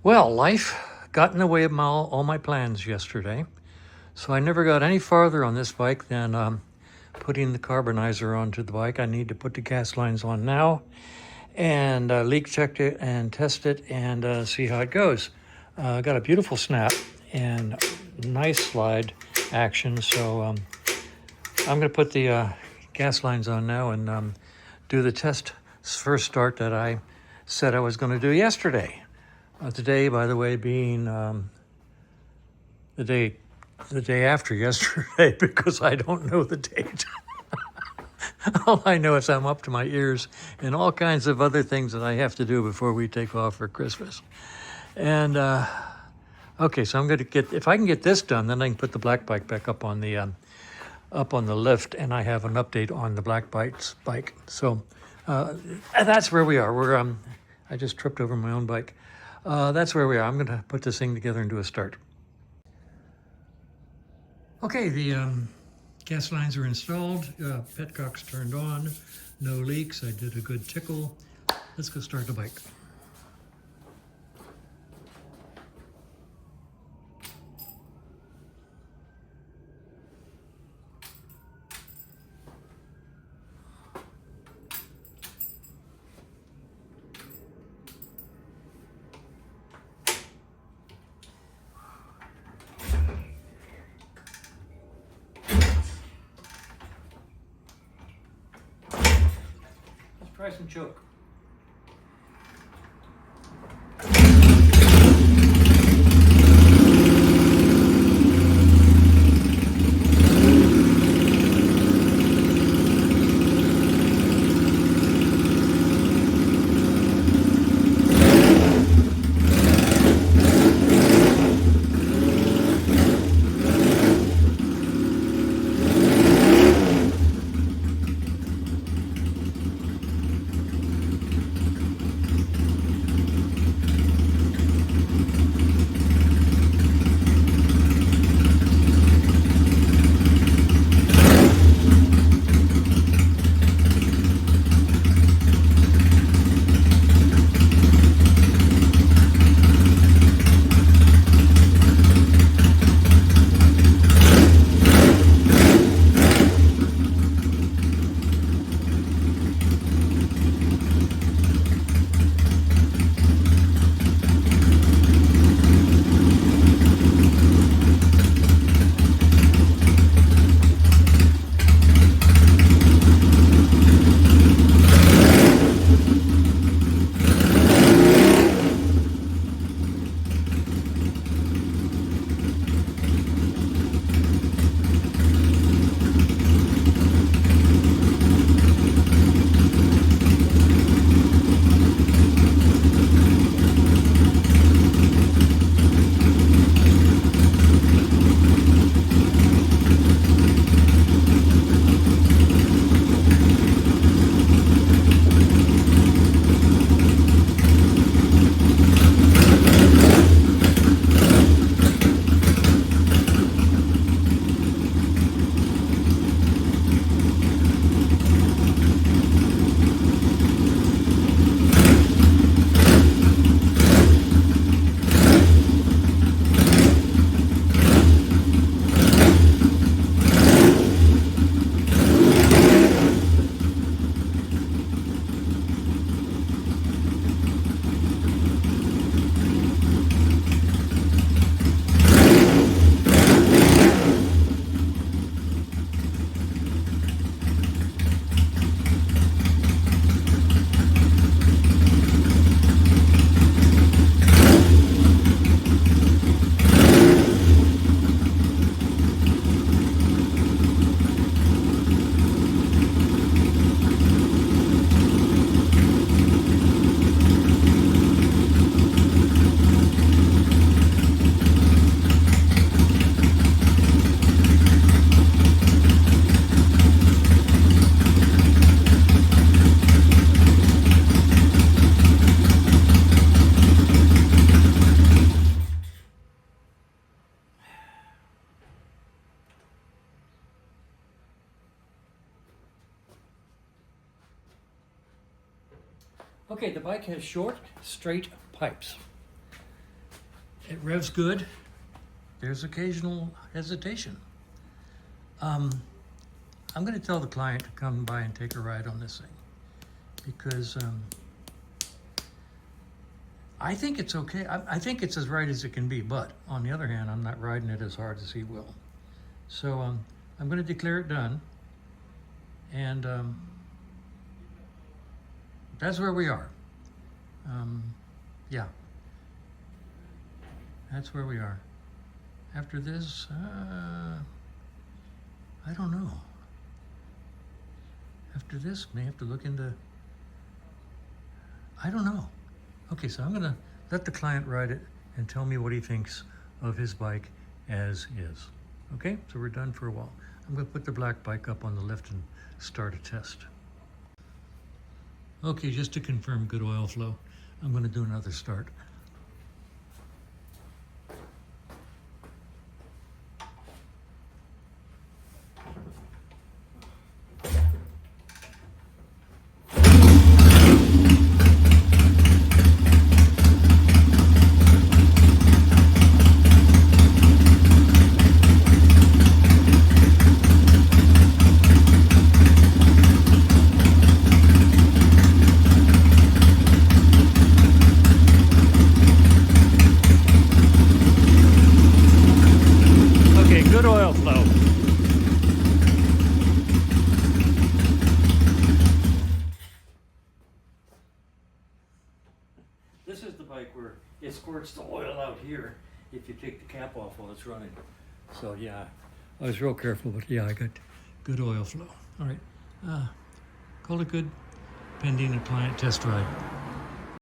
Well, life got in the way of all my plans yesterday, so I never got any farther on this bike than putting the carbonizer onto the bike. I need to put the gas lines on now and leak check it and test it and see how it goes. Got a beautiful snap and nice slide action, so I'm going to put the gas lines on now and do the test first start that I said I was going to do yesterday. Today, by the way, being the day the day after yesterday because I don't know the date. All I know is I'm up to my ears in all kinds of other things that I have to do before we take off for Christmas. And okay, so I'm going to get, if I can get this done, then I can put the black bike back up on the lift, and I have an update on the black bike. So and that's where we are. I just tripped over my own bike. That's where we are. I'm going to put this thing together and do a start. Okay, the gas lines are installed, petcock's turned on, no leaks, I did a good tickle. Let's go start the bike. Let's try some choke. Okay, the bike has short, straight pipes. It revs good. There's occasional hesitation. I'm going to tell the client to come by and take a ride on this thing because I think it's okay. I think it's as right as it can be, but on the other hand, I'm not riding it as hard as he will. So I'm going to declare it done, and that's where we are. Yeah, that's where we are. After this, I don't know. After this, may have to look into, I don't know. Okay, so I'm gonna let the client ride it and tell me what he thinks of his bike as is. Okay, so we're done for a while. I'm gonna put the black bike up on the lift and start a test. Okay, just to confirm good oil flow, I'm gonna do another start. Good oil flow. This is the bike where it squirts the oil out here if you take the cap off while it's running. So yeah, I was real careful, but yeah, I got good oil flow. All right, call it good pending a client test ride.